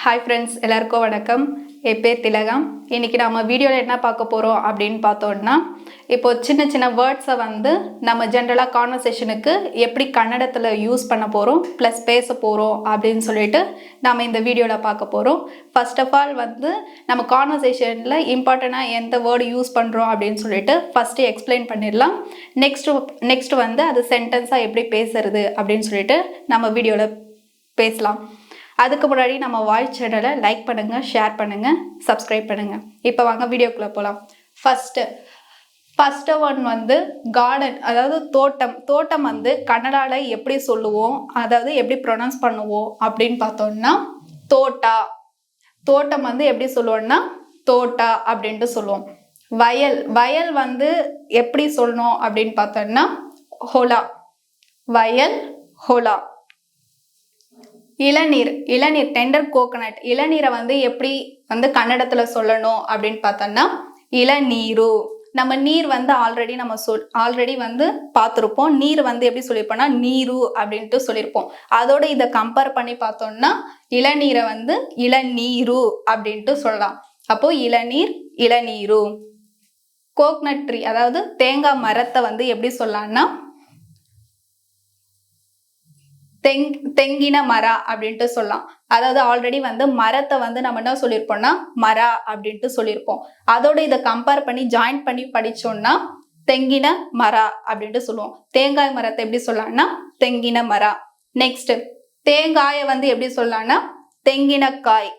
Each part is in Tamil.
ஹாய் ஃப்ரெண்ட்ஸ், எல்லாருக்கும் வணக்கம். என் பேர் திலகம். இன்றைக்கி நம்ம வீடியோவில் என்ன பார்க்க போகிறோம் அப்படின்னு பார்த்தோன்னா, இப்போ சின்ன சின்ன வேர்ட்ஸை நம்ம ஜென்ரலாக கான்வர்சேஷனுக்கு எப்படி கன்னடத்தில் யூஸ் பண்ண போகிறோம் ப்ளஸ் பேச போகிறோம் அப்படின்னு சொல்லிட்டு நம்ம இந்த வீடியோவில் பார்க்க போகிறோம். ஃபர்ஸ்ட் ஆஃப் ஆல் நம்ம கான்வர்சேஷனில் இம்பார்ட்டண்ட்டாக எந்த வேர்டு யூஸ் பண்ணுறோம் அப்படின்னு சொல்லிட்டு ஃபஸ்ட்டு எக்ஸ்பிளைன் பண்ணிடலாம். நெக்ஸ்ட் அது சென்டென்ஸாக எப்படி பேசுறது அப்படின்னு சொல்லிட்டு நம்ம வீடியோவில் பேசலாம். அதுக்கு முன்னாடி நம்ம வாய்ஸ் சேனலை லைக் பண்ணுங்கள், ஷேர் பண்ணுங்கள், சப்ஸ்கிரைப் பண்ணுங்கள். இப்போ வாங்க வீடியோக்குள்ளே போகலாம். ஃபஸ்ட்டு ஒன் கார்டன், அதாவது தோட்டம் கன்னடாவில் எப்படி சொல்லுவோம், அதாவது எப்படி ப்ரொனவுன்ஸ் பண்ணுவோம் அப்படின்னு பார்த்தோம்னா தோட்டம் எப்படி சொல்லுவோம்னா தோட்டா அப்படின்ட்டு சொல்லுவோம். வயல் எப்படி சொல்லணும் அப்படின்னு பார்த்தோம்னா ஹோலா, வயல் ஹோலா. இளநீர் டெண்டர் கோகனட், இளநீரை எப்படி கன்னடத்தில் சொல்லணும் அப்படின்னு பார்த்தோம்னா இளநீரு. நம்ம நீர் ஆல்ரெடி பார்த்துருப்போம். நீர் எப்படி சொல்லியிருப்போம்னா நீரு அப்படின்ட்டு சொல்லியிருப்போம். அதோட இதை கம்பேர் பண்ணி பார்த்தோம்னா இளநீரை இளநீரு அப்படின்ட்டு சொல்லலாம். அப்போ இளநீரு. கோகனட் ட்ரீ, அதாவது தேங்காய் மரத்தை எப்படி சொல்லலாம்னா தெங்கின மரா அப்படின்ட்டு சொல்லலாம். அதாவது ஆல்ரெடி மரத்தை நம்ம என்ன சொல்லியிருப்போம்னா மரா அப்படின்ட்டு சொல்லியிருப்போம். அதோட இதை கம்பேர் பண்ணி ஜாயின் பண்ணி படிச்சோம்னா தெங்கின மரா அப்படின்ட்டு சொல்லுவோம். தேங்காய் மரத்தை எப்படி சொல்லலாம்னா தெங்கின மரா. நெக்ஸ்ட் தேங்காயை எப்படி சொல்லலாம்னா தெங்கினக்காய்,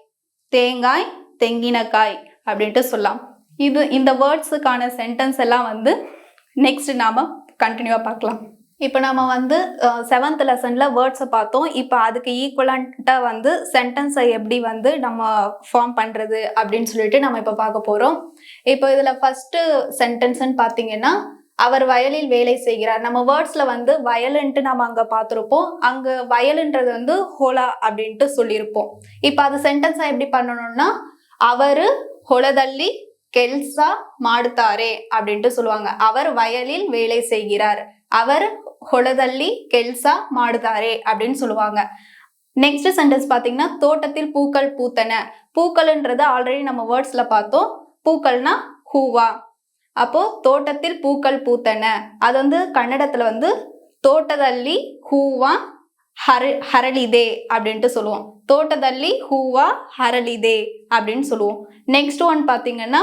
தேங்காய் தெங்கினக்காய் அப்படின்ட்டு சொல்லலாம். இந்த வேர்ட்ஸுக்கான சென்டென்ஸ் எல்லாம் நெக்ஸ்ட் நாம கண்டினியூவா பார்க்கலாம். இப்போ நம்ம 7th லெசனில் வேர்ட்ஸை பார்த்தோம். இப்போ அதுக்கு ஈக்குவலண்ட்டாக சென்டென்ஸை எப்படி நம்ம ஃபார்ம் பண்ணுறது அப்படின்னு சொல்லிட்டு நம்ம இப்போ பார்க்க போகிறோம். இப்போ இதில் ஃபஸ்ட்டு சென்டென்ஸ்ன்னு பார்த்தீங்கன்னா அவர் வயலில் வேலை செய்கிறார். நம்ம வேர்ட்ஸில் வயலுன்ட்டு நம்ம அங்கே பார்த்துருப்போம். அங்கே வயலுன்றது ஹோலா அப்படின்ட்டு சொல்லியிருப்போம். இப்போ அது சென்டென்ஸாக எப்படி பண்ணணும்னா அவர் ஹொலதள்ளி கெல்சா மாடுத்தாரே அப்படின்ட்டு சொல்லுவாங்க. அவர் வயலில் வேலை செய்கிறார், அவர் ஹொலதள்ளி கெல்சா மாடுதாரே அப்படின்னு சொல்லுவாங்க. நெக்ஸ்ட் சென்டென்ஸ் பாத்தீங்கன்னா தோட்டத்தில் பூக்கள் பூத்தன. பூக்கள்ன்றது ஆல்ரெடி நம்ம வேர்ட்ஸ்ல பார்த்தோம். பூக்கள்னா ஹூவா. அப்போ தோட்டத்தில் பூக்கள் பூத்தன, அது கன்னடத்துல தோட்டதள்ளி ஹூவா ஹரளிதே அப்படின்ட்டு சொல்லுவோம். தோட்டதள்ளி ஹூவா ஹரளிதே அப்படின்னு சொல்லுவோம். நெக்ஸ்ட் ஒன் பாத்தீங்கன்னா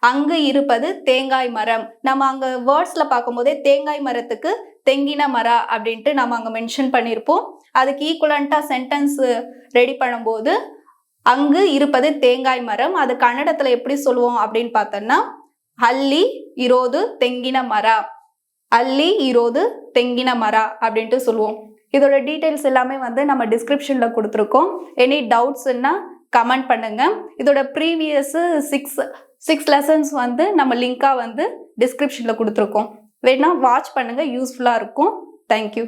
அங்கு இருப்பது தேங்காய் மரம். நம்ம அங்க வேர்ட்ஸ்ல பார்க்கும் போதே தேங்காய் மரத்துக்கு தெங்கின மரா அப்படின்ட்டு நம்ம அங்க மென்ஷன் பண்ணியிருப்போம். அதுக்கு ஈக்குவலண்டா சென்டென்ஸ் ரெடி பண்ணும்போது அங்கு இருப்பது தேங்காய் மரம், அது கன்னடத்துல எப்படி சொல்லுவோம் அப்படின்னு பார்த்தோம்னா அல்லி இரோது தெங்கின மரா, அல்லி இரோது தெங்கின மரா அப்படின்ட்டு சொல்லுவோம். இதோட டீட்டெயில்ஸ் எல்லாமே நம்ம டிஸ்கிரிப்ஷன்ல கொடுத்துருக்கோம். எனி டவுட்ஸ்ன்னா கமெண்ட் பண்ணுங்க. இதோட ப்ரீவியஸ் 6 லெசன்ஸ் நம்ம லிங்கா டிஸ்கிரிப்ஷன்ல கொடுத்துருக்கோம். வேணா வாட்ச் பண்ணுங்க, யூஸ்ஃபுல்லா இருக்கும். தேங்க்யூ.